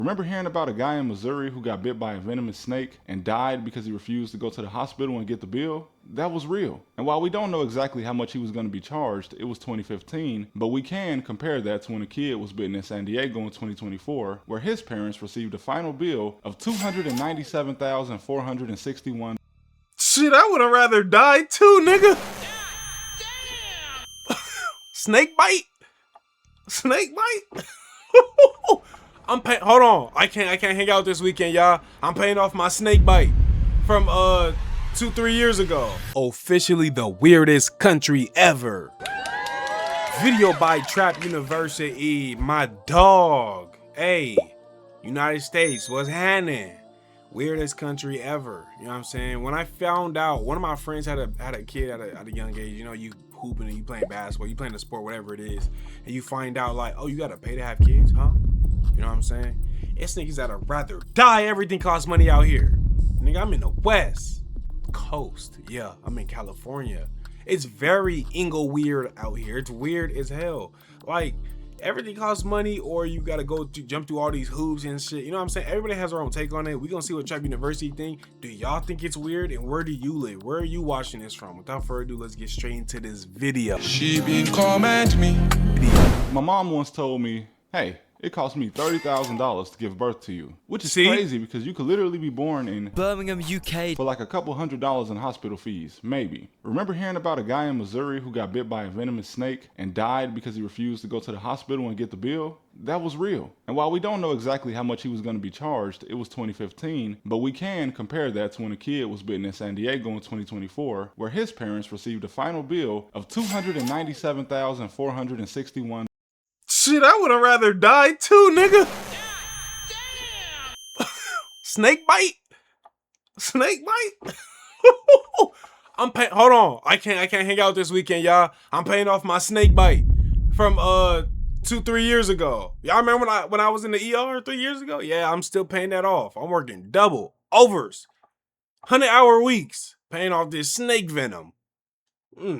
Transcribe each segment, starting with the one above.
Remember hearing about a guy in Missouri who got bit by a venomous snake and died because he refused to go to the hospital and get the bill? That was real. And while we don't know exactly how much he was going to be charged, it was 2015, but we can compare that to when a kid was bitten in San Diego in 2024, where his parents received a final bill of $297,461. Shit, I would have rather died too, nigga. Snake bite? Snake bite? I'm paying. Hold on, I can't hang out this weekend, y'all. I'm paying off my snake bite from 2-3 years ago. Officially the weirdest country ever. Video by Trap University, my dog. Hey, United States, what's happening? Weirdest country ever. You know what I'm saying? When I found out, one of my friends had a kid at a young age. You know, you hooping and you playing basketball, you playing the sport, whatever it is, and you find out like, oh, you gotta pay to have kids, huh? You know what I'm saying? It's niggas that'd rather die. Everything costs money out here. Nigga, I'm in the West Coast. Yeah, I'm in California. It's very weird out here. It's weird as hell. Like, everything costs money, or you gotta go to jump through all these hoops and shit. You know what I'm saying? Everybody has their own take on it. We gonna see what Trap University think. Do y'all think it's weird? And where do you live? Where are you watching this from? Without further ado, let's get straight into this video. She been comment me. My mom once told me, hey, it cost me $30,000 to give birth to you, which is crazy because you could literally be born in Birmingham, UK for like a couple $100s in hospital fees, maybe. Remember hearing about a guy in Missouri who got bit by a venomous snake and died because he refused to go to the hospital and get the bill? That was real. And while we don't know exactly how much he was going to be charged, it was 2015, but we can compare that to when a kid was bitten in San Diego in 2024, where his parents received a final bill of $297,461. Shit, I would have rather died too, nigga. Snake bite? Snake bite? I'm paying. Hold on, I can't hang out this weekend, y'all. I'm paying off my snake bite from 2-3 years ago. Y'all remember when I was in the ER 3 years ago? Yeah, I'm still paying that off. I'm working double overs, 100-hour weeks, paying off this snake venom.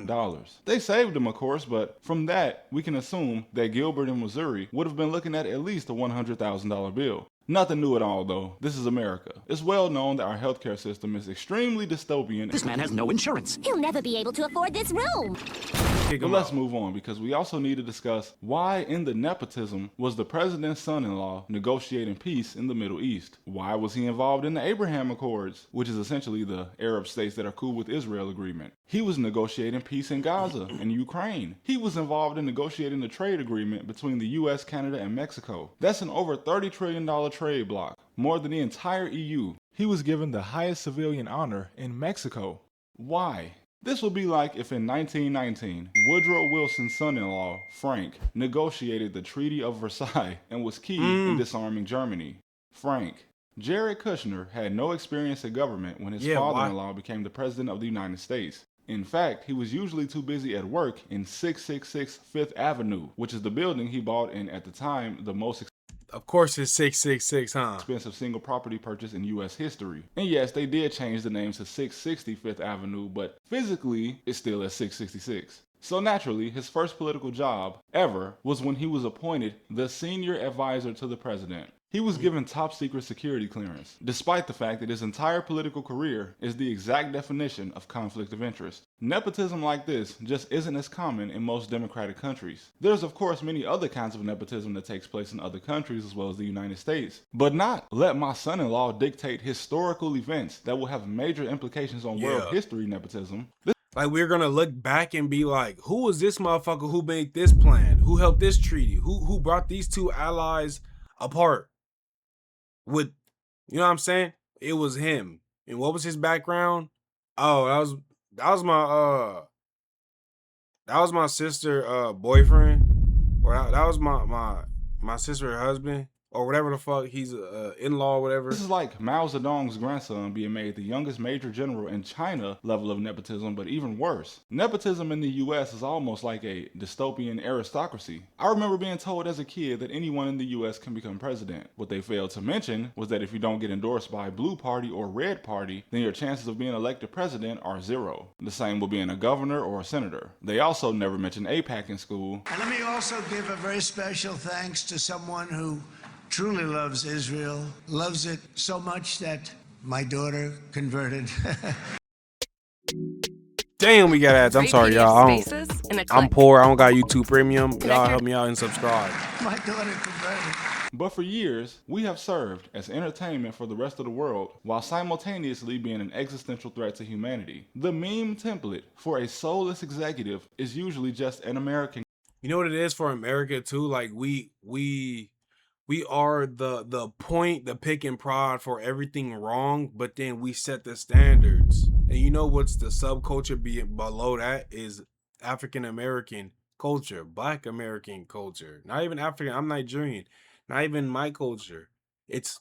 Dollars. They saved him, of course, but from that, we can assume that Gilbert in Missouri would have been looking at least a $100,000 bill. Nothing new at all, though. This is America. It's well known that our healthcare system is extremely dystopian. This man has no insurance. He'll never be able to afford this room. But let's move on, because we also need to discuss why in the nepotism was the president's son-in-law negotiating peace in the Middle East? Why was he involved in the Abraham Accords, which is essentially the Arab states that are cool with Israel agreement? He was negotiating peace in Gaza and Ukraine. He was involved in negotiating the trade agreement between the US, Canada, and Mexico. That's an over $30 trillion trade bloc, more than the entire EU. He was given the highest civilian honor in Mexico. Why? This would be like if in 1919, Woodrow Wilson's son-in-law, Frank, negotiated the Treaty of Versailles and was key in disarming Germany. Frank. Jared Kushner had no experience in government when his father-in-law became the president of the United States. In fact, he was usually too busy at work in 666 Fifth Avenue, which is the building he bought in, at the time, the most of course it's 666, huh? expensive single property purchase in U.S. history. And yes, they did change the name to 660 Fifth Avenue, but physically, it's still at 666. So naturally, his first political job ever was when he was appointed the senior advisor to the president. He was given top secret security clearance, despite the fact that his entire political career is the exact definition of conflict of interest. Nepotism like this just isn't as common in most democratic countries. There's of course many other kinds of nepotism that takes place in other countries as well as the United States, but not let my son-in-law dictate historical events that will have major implications on world history nepotism. Like, we're gonna look back and be like, who was this motherfucker who made this plan? Who helped this treaty? Who brought these two allies apart? With, you know what I'm saying? It was him. And what was his background? Oh, that was my sister boyfriend, or that was my sister husband, or whatever the fuck. He's a in-law or whatever. This is like Mao Zedong's grandson being made the youngest major general in China level of nepotism, but even worse. Nepotism in the US is almost like a dystopian aristocracy. I remember being told as a kid that anyone in the US can become president. What they failed to mention was that if you don't get endorsed by blue party or red party, then your chances of being elected president are zero. The same with being a governor or a senator. They also never mentioned APAC in school. And let me also give a very special thanks to someone who truly loves Israel, loves it so much that my daughter converted. Damn, we got ads. I'm sorry, y'all. I'm poor. I don't got YouTube Premium. Y'all help me out and subscribe. My daughter converted. But for years, we have served as entertainment for the rest of the world while simultaneously being an existential threat to humanity. The meme template for a soulless executive is usually just an American. You know what it is for America too? Like we are the point, the pick and prod for everything wrong, but then we set the standards. And you know what's the subculture below that is African American culture, Black American culture. Not even African. I'm Nigerian. Not even my culture. It's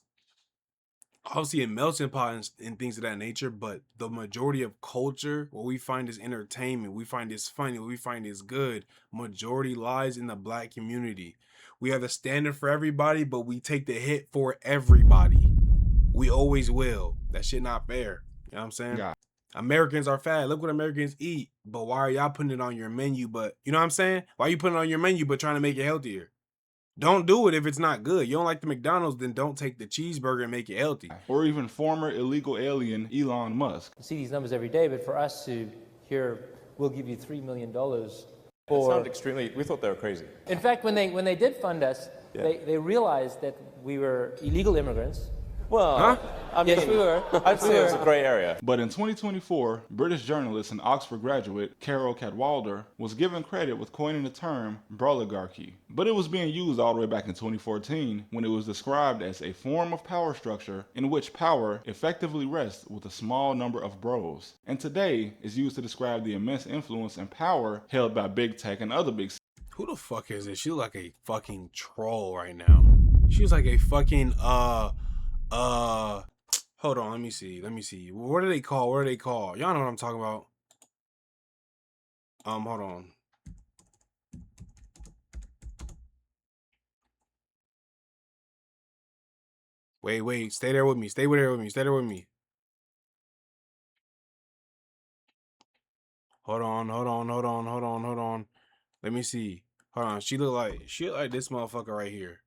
obviously a melting pot and things of that nature, but the majority of culture, what we find is entertainment, we find is funny, what we find is good, majority lies in the Black community. We have a standard for everybody, but we take the hit for everybody. We always will. That shit not fair. You know what I'm saying? Yeah. Americans are fat. Look what Americans eat. But why are y'all putting it on your menu? But you know what I'm saying? Why are you putting it on your menu but trying to make it healthier? Don't do it if it's not good. You don't like the McDonald's, then don't take the cheeseburger and make it healthy. Or even former illegal alien Elon Musk. See these numbers every day, but for us to hear, we'll give you $3 million It for... sounded extremely, we thought they were crazy. In fact, when they did fund us, they realized that we were illegal immigrants. Well, I mean, Yes, we were. I'd say it was a gray area. But in 2024, British journalist and Oxford graduate Carol Cadwalder was given credit with coining the term broligarchy. But it was being used all the way back in 2014 when it was described as a form of power structure in which power effectively rests with a small number of bros. And today is used to describe the immense influence and power held by big tech and other big. Who the fuck is this? She look like a fucking troll right now. She's like a fucking hold on, let me see. What do they call? Y'all know what I'm talking about. Hold on. Wait, stay there with me. Hold on. Let me see. Hold on. She look like this motherfucker right here.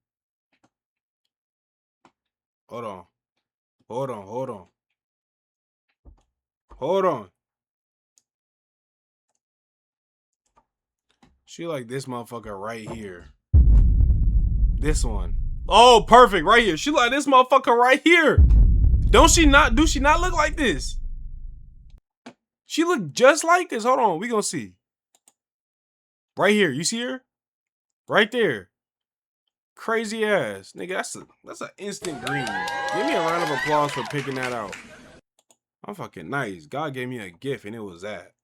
Hold on. She like this motherfucker right here. This one. Oh, perfect. Right here. She like this motherfucker right here. Do she not look like this? She look just like this. Hold on. We gonna see. Right here. You see her? Right there. Crazy ass. Nigga, that's an instant green. Give me a round of applause for picking that out. I'm fucking nice. God gave me a gift and it was that.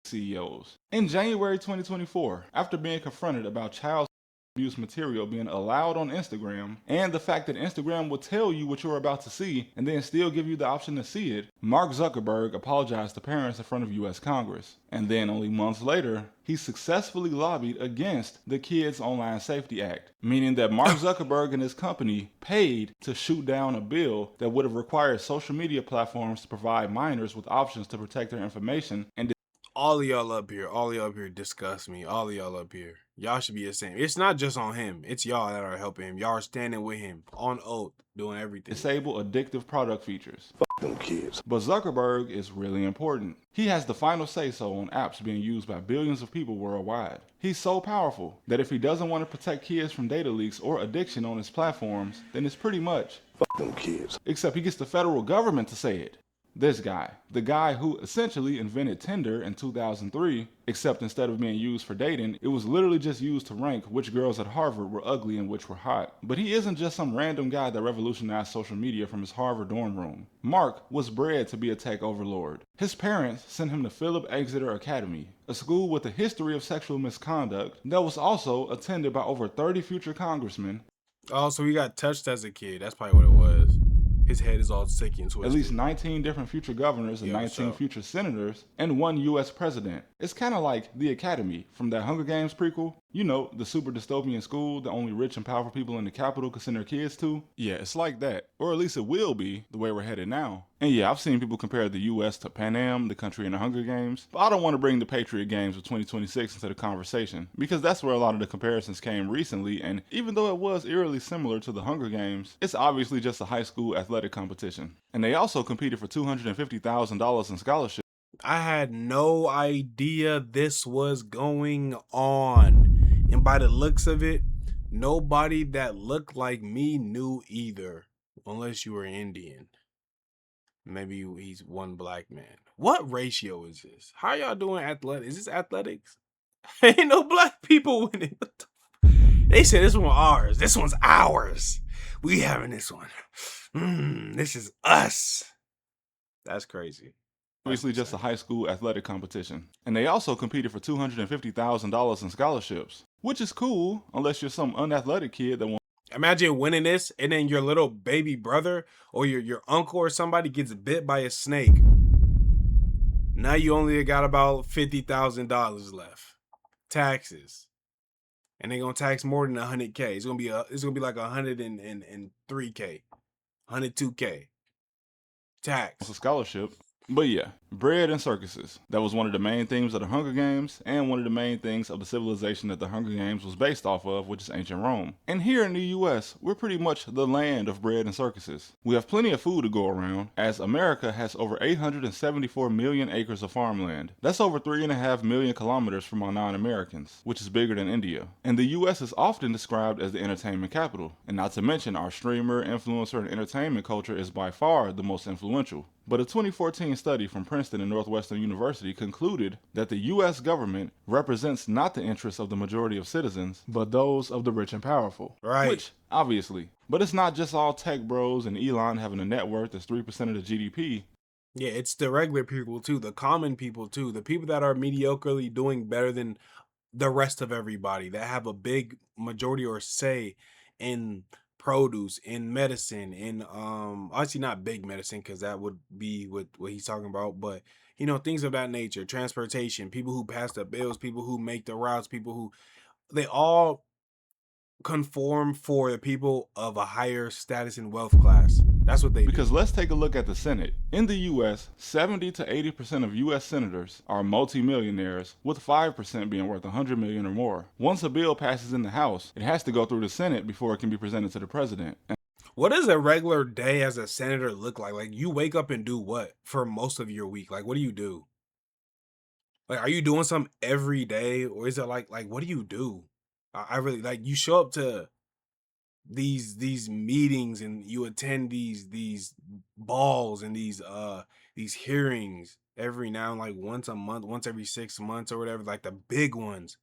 CEOs. In January 2024, after being confronted about child abuse material being allowed on Instagram and the fact that Instagram will tell you what you're about to see and then still give you the option to see it, Mark Zuckerberg apologized to parents in front of US Congress. And then only months later, he successfully lobbied against the Kids Online Safety Act, meaning that Mark Zuckerberg and his company paid to shoot down a bill that would have required social media platforms to provide minors with options to protect their information. And all of y'all up here disgust me. All of y'all up here. Y'all should be ashamed. It's not just on him. It's y'all that are helping him. Y'all are standing with him on oath, doing everything. disable addictive product features. Fuck them kids. But Zuckerberg is really important. He has the final say-so on apps being used by billions of people worldwide. He's so powerful that if he doesn't want to protect kids from data leaks or addiction on his platforms, then it's pretty much fuck them kids. Except he gets the federal government to say it. This guy, the guy who essentially invented Tinder in 2003, except instead of being used for dating, it was literally just used to rank which girls at Harvard were ugly and which were hot. But he isn't just some random guy that revolutionized social media from his Harvard dorm room. Mark was bred to be a tech overlord. His parents sent him to Philip Exeter Academy, a school with a history of sexual misconduct that was also attended by over 30 future congressmen. Oh, so he got touched as a kid. That's probably what it was. His head is all sick and twisted. At least 19 different future governors and 19 future senators, and one U.S. president. It's kind of like the Academy from that Hunger Games prequel. You know, the super dystopian school that only rich and powerful people in the capital can send their kids to? Yeah, it's like that. Or at least it will be, the way we're headed now. And yeah, I've seen people compare the US to Pan Am, the country in the Hunger Games, but I don't want to bring the Patriot Games of 2026 into the conversation, because that's where a lot of the comparisons came recently, and even though it was eerily similar to the Hunger Games, it's obviously just a high school athletic competition. And they also competed for $250,000 in scholarships. I had no idea this was going on. And by the looks of it, nobody that looked like me knew either. Unless you were Indian. Maybe he's one black man. What ratio is this? How y'all doing athletics? Is this athletics? Ain't no black people winning. They said this one ours. This one's ours. We having this one. This is us. That's crazy. Obviously just a high school athletic competition. And they also competed for $250,000 in scholarships, which is cool unless you're some unathletic kid that wants. Imagine winning this and then your little baby brother or your uncle or somebody gets bit by a snake. Now you only got about $50,000 left. Taxes. And they're gonna tax more than 100K. It's gonna be like 103K. 102K. Tax. A scholarship. But yeah, bread and circuses. That was one of the main themes of the Hunger Games, and one of the main things of the civilization that the Hunger Games was based off of, which is ancient Rome. And here in the US, we're pretty much the land of bread and circuses. We have plenty of food to go around, as America has over 874 million acres of farmland. That's over 3.5 million kilometers from our non-Americans, which is bigger than India. And the US is often described as the entertainment capital. And not to mention, our streamer, influencer, and entertainment culture is by far the most influential. But a 2014 study from Princeton and Northwestern University concluded that the U.S. government represents not the interests of the majority of citizens, but those of the rich and powerful. Right. Which, obviously. But it's not just all tech bros and Elon having a net worth that's 3% of the GDP. Yeah, it's the regular people too, the common people too, the people that are mediocrely doing better than the rest of everybody, that have a big majority or say in produce, in medicine, in obviously not big medicine because that would be what he's talking about, but you know, things of that nature, transportation, people who pass the bills, people who make the routes, people who they all conform for the people of a higher status and wealth class. That's what they do. Because let's take a look at the Senate. In the U.S., 70 to 80% of U.S. senators are multimillionaires, with 5% being worth $100 million or more. Once a bill passes in the House, it has to go through the Senate before it can be presented to the president. What does a regular day as a senator look like? Like, you wake up and do what for most of your week? Like, what do you do? Like, are you doing something every day, or is it like what do you do? I really like, you show up to these meetings and you attend these balls and these hearings every now and like once a month, once every 6 months or whatever, like the big ones.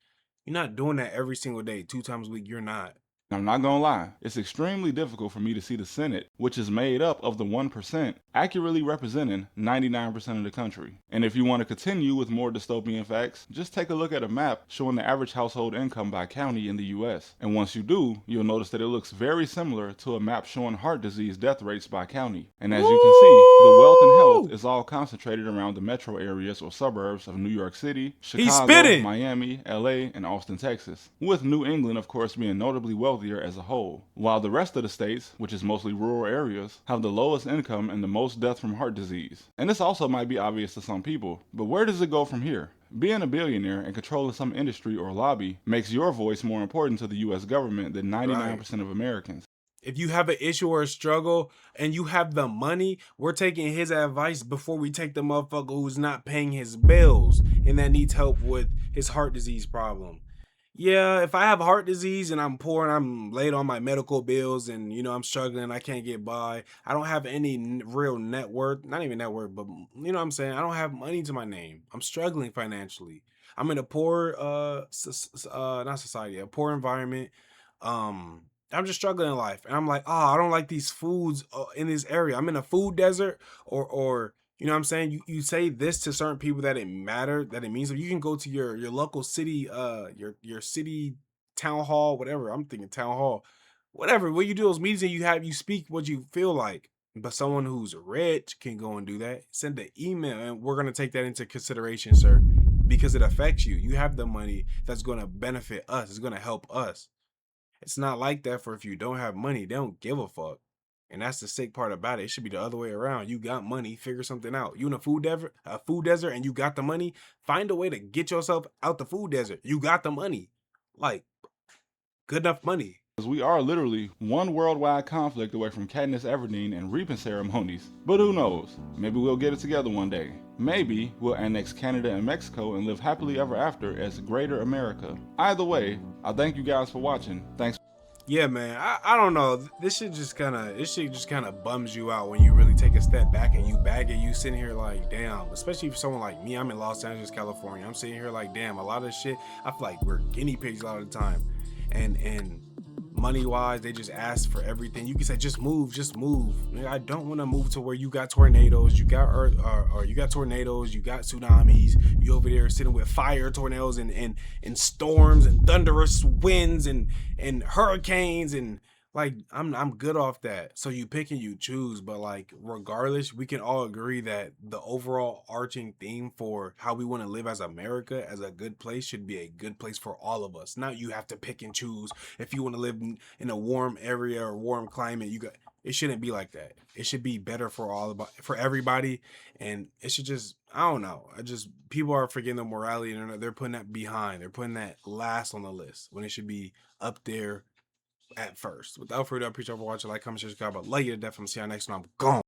You're not doing that every single day, 2 times a week. You're not. I'm not gonna lie, it's extremely difficult for me to see the Senate, which is made up of the 1%, accurately representing 99% of the country. And if you want to continue with more dystopian facts, just take a look at a map showing the average household income by county in the US. And once you do, you'll notice that it looks very similar to a map showing heart disease death rates by county. And as you can see, the wealth and health is all concentrated around the metro areas or suburbs of New York City, Chicago, Miami, LA, and Austin, Texas, with New England, of course, being notably wealthier as a whole, while the rest of the states, which is mostly rural areas, have the lowest income and the most death from heart disease. And this also might be obvious to some people, but where does it go from here? Being a billionaire and controlling some industry or lobby makes your voice more important to the US government than 99% of Americans. If you have an issue or a struggle and you have the money, we're taking his advice before we take the motherfucker who's not paying his bills and that needs help with his heart disease problem. Yeah, if I have heart disease and I'm poor and I'm late on my medical bills and, you know, I'm struggling, I can't get by, I don't have any real net worth, not even net worth, but you know what I'm saying? I don't have money to my name. I'm struggling financially. I'm in a poor, not society, a poor environment. I'm just struggling in life. And I'm like, I don't like these foods in this area. I'm in a food desert or you know what I'm saying? You say this to certain people that it matters, that it means. You can go to your local city, your city town hall, whatever. I'm thinking town hall, whatever. When you do those meetings and you speak what you feel like. But someone who's rich can go and do that. Send an email, and we're gonna take that into consideration, sir. because it affects you. You have the money that's going to benefit us. It's going to help us. It's not like that for if you don't have money. They don't give a fuck. And that's the sick part about it. It should be the other way around. You got money, figure something out. You in a food desert and you got the money, find a way to get yourself out the food desert. You got the money. Like, good enough money. Because we are literally one worldwide conflict away from Katniss Everdeen and reaping ceremonies. But who knows? Maybe we'll get it together one day. Maybe we'll annex Canada and Mexico and live happily ever after as Greater America. Either way, I thank you guys for watching. Thanks. Yeah, man. I don't know. This shit just kind of bums you out when you really take a step back and you bag it. You sitting here like, damn. Especially for someone like me, I'm in Los Angeles, California. I'm sitting here like, damn. A lot of this shit, I feel like we're guinea pigs a lot of the time. And money wise, they just ask for everything. You can say just move. I don't want to move to where you got tornadoes, you got tornadoes, you got tsunamis, you over there sitting with fire tornadoes and storms and thunderous winds and hurricanes, and like I'm good off that. So you pick and you choose, but like regardless, we can all agree that the overall arching theme for how we want to live as America, as a good place, should be a good place for all of us. Not you have to pick and choose. If you want to live in a warm area or warm climate, it shouldn't be like that. It should be better for everybody, and it should just, I don't know. People are forgetting the morality, and they're putting that behind. They're putting that last on the list when it should be up there at first. Without further ado, I appreciate you for watching. Like, comment, share, subscribe. But like you to death. I'm see you next one. I'm gone.